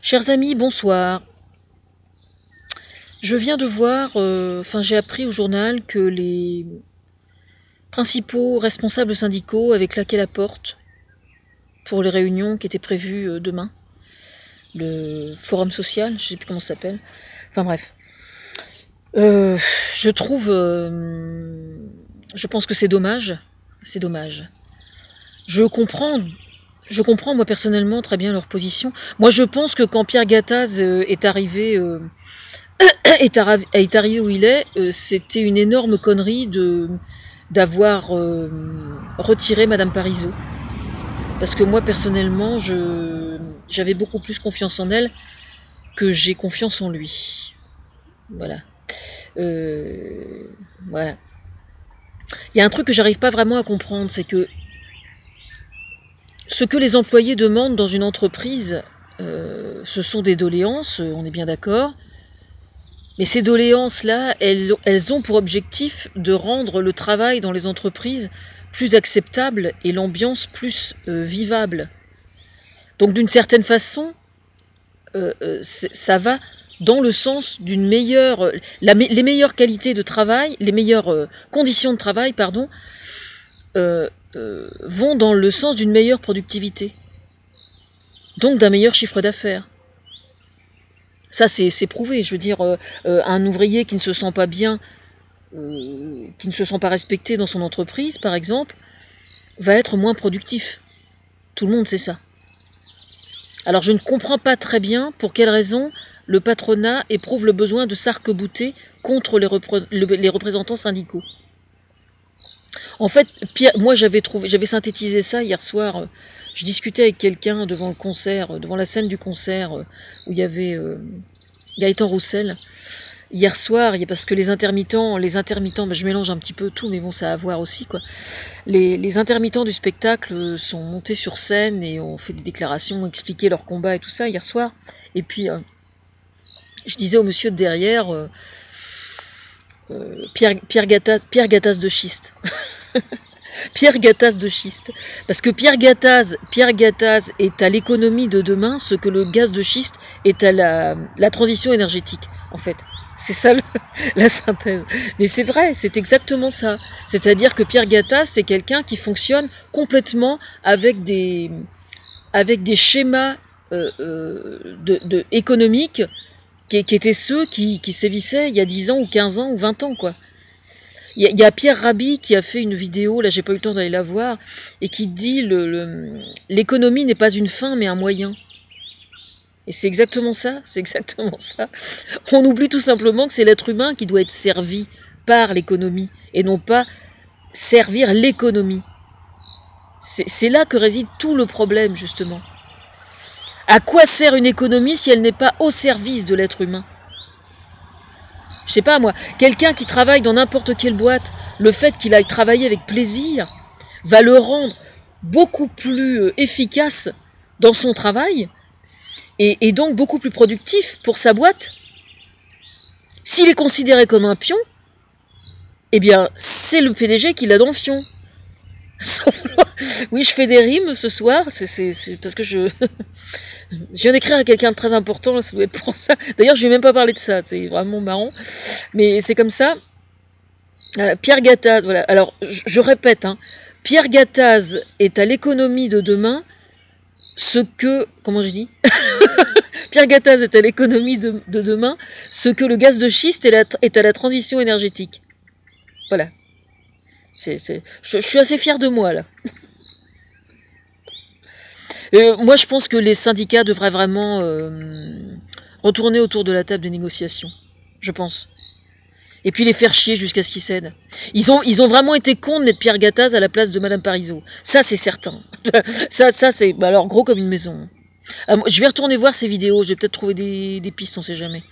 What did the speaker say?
Chers amis, bonsoir. Je viens de voir, j'ai appris au journal que les principaux responsables syndicaux avaient claqué la porte pour les réunions qui étaient prévues demain. Le forum social, je ne sais plus comment ça s'appelle. Enfin bref. Je pense que c'est dommage. C'est dommage. Je comprends moi personnellement très bien leur position. Moi je pense que quand Pierre Gattaz est arrivé où il est, c'était une énorme connerie d'avoir retiré Madame Parizeau. Parce que moi personnellement j'avais beaucoup plus confiance en elle que j'ai confiance en lui. Voilà. Voilà. Il y a un truc que j'arrive pas vraiment à comprendre, c'est que ce que les employés demandent dans une entreprise, ce sont des doléances, on est bien d'accord. Mais ces doléances-là, elles ont pour objectif de rendre le travail dans les entreprises plus acceptable et l'ambiance plus vivable. Donc d'une certaine façon, ça va dans le sens d'une meilleure... les meilleures qualités de travail, les meilleures conditions de travail, pardon, vont dans le sens d'une meilleure productivité. Donc d'un meilleur chiffre d'affaires. Ça, c'est prouvé. Je veux dire, un ouvrier qui ne se sent pas bien, qui ne se sent pas respecté dans son entreprise, par exemple, va être moins productif. Tout le monde sait ça. Alors, je ne comprends pas très bien pour quelle raison le patronat éprouve le besoin de s'arc-bouter contre les représentants syndicaux. En fait, moi, j'avais synthétisé ça hier soir. Je discutais avec quelqu'un devant le concert, devant la scène du concert où il y avait Gaëtan Roussel. Hier soir, parce que les intermittents, je mélange un petit peu tout, mais bon, ça a à voir aussi, quoi. Les intermittents du spectacle sont montés sur scène et ont fait des déclarations, ont expliqué leur combat et tout ça hier soir. Et puis, je disais au monsieur de derrière, Pierre Gattaz de schiste. Pierre Gattaz de schiste. Parce que Pierre Gattaz est à l'économie de demain ce que le gaz de schiste est à la transition énergétique, en fait. C'est ça la synthèse. Mais c'est vrai, c'est exactement ça. C'est-à-dire que Pierre Gattaz, c'est quelqu'un qui fonctionne complètement avec des schémas économiques qui étaient ceux qui sévissaient il y a 10 ans ou 15 ans ou 20 ans, quoi. Il y a Pierre Rabhi qui a fait une vidéo, là j'ai pas eu le temps d'aller la voir, et qui dit l'économie n'est pas une fin mais un moyen. Et c'est exactement ça, On oublie tout simplement que c'est l'être humain qui doit être servi par l'économie, et non pas servir l'économie. C'est là que réside tout le problème, justement. À quoi sert une économie si elle n'est pas au service de l'être humain ? Je sais pas moi, quelqu'un qui travaille dans n'importe quelle boîte, le fait qu'il aille travailler avec plaisir va le rendre beaucoup plus efficace dans son travail et donc beaucoup plus productif pour sa boîte. S'il est considéré comme un pion, eh bien c'est le PDG qui l'a dans le fion. Oui, je fais des rimes ce soir, c'est parce que je viens d'écrire à quelqu'un de très important, ça doit être pour ça. D'ailleurs, je ne vais même pas parler de ça, c'est vraiment marrant. Mais c'est comme ça. Pierre Gattaz, voilà. Alors, je répète, Pierre Gattaz est à l'économie de demain ce que... Comment j'ai dit Pierre Gattaz est à l'économie de demain ce que le gaz de schiste est à la transition énergétique. Voilà. Je suis assez fière de moi, là. Moi, je pense que les syndicats devraient vraiment retourner autour de la table de négociation. Je pense. Et puis les faire chier jusqu'à ce qu'ils cèdent. Ils ont vraiment été cons de mettre Pierre Gattaz à la place de Madame Parizeau. Ça, c'est certain. ça c'est alors gros comme une maison. Je vais retourner voir ces vidéos. Je vais peut-être trouver des pistes, on sait jamais.